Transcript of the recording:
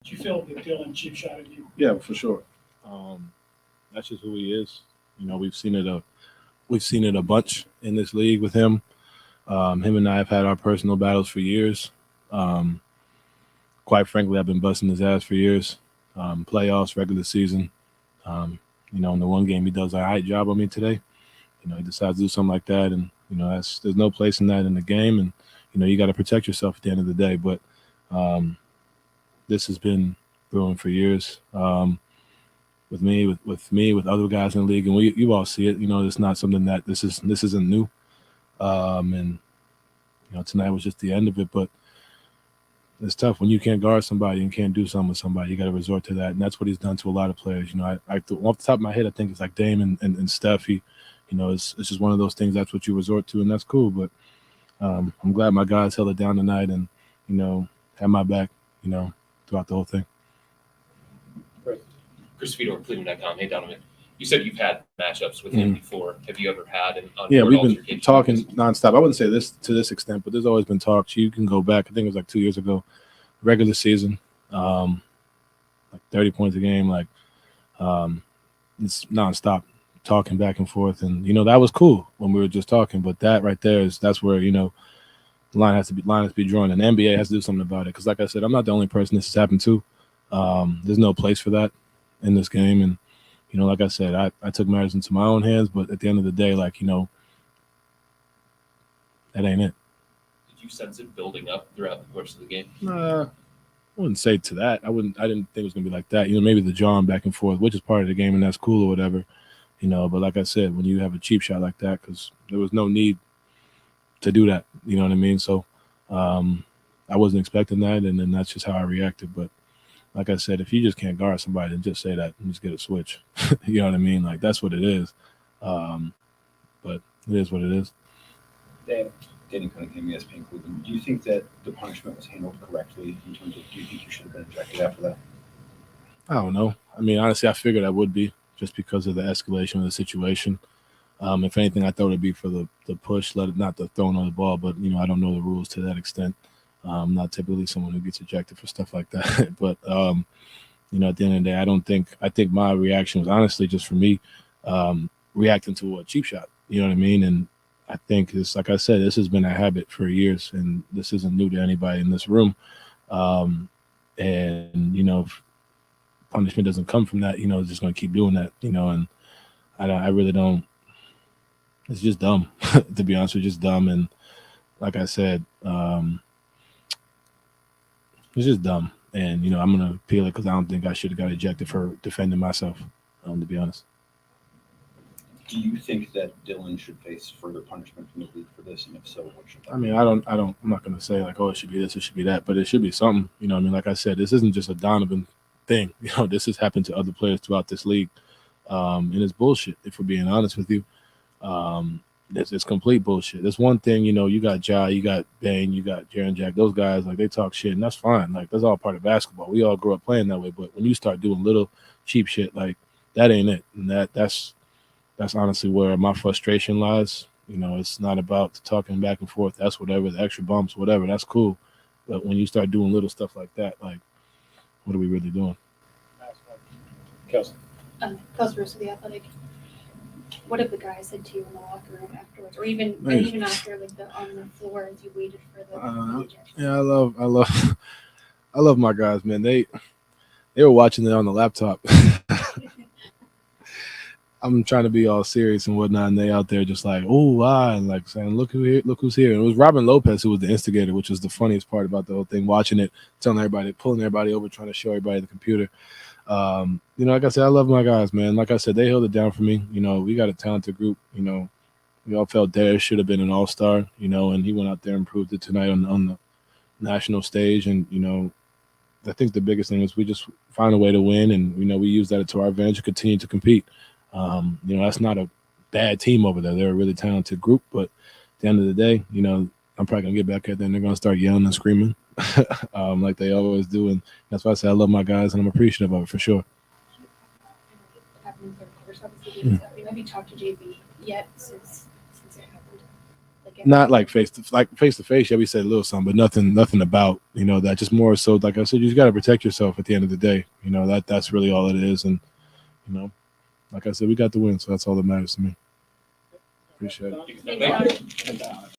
Did you feel that Dillon cheap shotted you? Yeah, for sure. That's just who he is. We've seen it a bunch in this league with him. Him and I have had our personal battles for years. Um, quite frankly, I've been busting his ass for years. Playoffs, regular season. Um, in the one game he does a high job on me today. He decides to do something like that, and there's no place in that in the game, and you got to protect yourself at the end of the day. But um, this has been brewing for years. With other guys in the league, and you all see it. It's not something that this isn't new. And tonight was just the end of it, but it's tough when you can't guard somebody and can't do something with somebody. You got to resort to that, and that's what he's done to a lot of players. Off the top of my head, I think it's like Dame and Steph. It's just one of those things. That's what you resort to, and that's cool. But I'm glad my guys held it down tonight, and had my back. Throughout the whole thing. Chris Vito of Cleveland.com. Hey, Donovan. You said you've had matchups with him before. Have you ever had an Yeah, we've been talking nonstop. I wouldn't say this to this extent, but there's always been talks. You can go back. I think it was like 2 years ago, regular season, like 30 points a game. Like it's nonstop talking back and forth, and that was cool when we were just talking. But that right there that's where the line has to be drawn, and the NBA has to do something about it. Because like I said, I'm not the only person this has happened to. There's no place for that in this game, and like I said, I took matters into my own hands. But at the end of the day, that ain't it. Did you sense it building up throughout the course of the game? I wouldn't say to that. I didn't think it was gonna be like that. Maybe the jawing back and forth, which is part of the game, and that's cool or whatever. But like I said, when you have a cheap shot like that, because there was no need to do that. You know what I mean? So I wasn't expecting that, and then that's just how I reacted. But like I said, if you just can't guard somebody, then just say that and just get a switch. You know what I mean? Like, that's what it is. But it is what it is. Danny Cunningham, ESPN Cleveland. Do you think that the punishment was handled correctly in terms of, do you think you should have been ejected after that? I don't know. I mean, honestly, I figured I would be just because of the escalation of the situation. If anything, I thought it would be for the push, not the throwing of the ball, but, I don't know the rules to that extent. I'm not typically someone who gets ejected for stuff like that. But, at the end of the day, I think my reaction was honestly just for me reacting to a cheap shot. You know what I mean? And I think it's like I said, this has been a habit for years, and this isn't new to anybody in this room. If punishment doesn't come from that, it's just going to keep doing that, and I really don't. It's just dumb, to be honest with you, just dumb. And like I said, it's just dumb. And, I'm going to appeal it because I don't think I should have got ejected for defending myself, to be honest. Do you think that Dillon should face further punishment from the league for this? And if so, what should that be? I'm not going to say like, oh, it should be this, it should be that, but it should be something. Like I said, this isn't just a Donovan thing. This has happened to other players throughout this league. And it's bullshit, if we're being honest with you. It's complete bullshit. There's one thing, you got Ja, you got Bane, you got Jaren Jack. Those guys, like, they talk shit, and that's fine. Like, that's all part of basketball. We all grew up playing that way. But when you start doing little cheap shit, like, that ain't it. And that's honestly where my frustration lies. It's not about the talking back and forth. That's whatever, the extra bumps, whatever. That's cool. But when you start doing little stuff like that, like, what are we really doing? Kelsey. Customers of the Athletic. What have the guys said to you in the locker room afterwards, or even after, like, on the floor as you waited for the ejection? Yeah, I love my guys, man. They were watching it on the laptop. I'm trying to be all serious and whatnot, and they out there just like, oh, wow, and like saying, look who's here. And it was Robin Lopez who was the instigator, which was the funniest part about the whole thing, watching it, telling everybody, pulling everybody over, trying to show everybody the computer. Like I said, I love my guys, man. Like I said, they held it down for me. We got a talented group. We all felt Darius should have been an all-star, and he went out there and proved it tonight on the national stage. And, I think the biggest thing is we just find a way to win, and, we use that to our advantage to continue to compete. That's not a bad team over there. They're a really talented group, but at the end of the day, I'm probably going to get back at them and they're going to start yelling and screaming like they always do. And that's why I say I love my guys and I'm appreciative of it for sure. Happened in third quarter, so obviously have you talked to JB yet since it happened? Like, Not like face to face. Yeah, we said a little something, but nothing about that. Just more so, like I said, you just got to protect yourself at the end of the day. That's really all it is. And like I said, we got the win, so that's all that matters to me. Appreciate it. Thank you.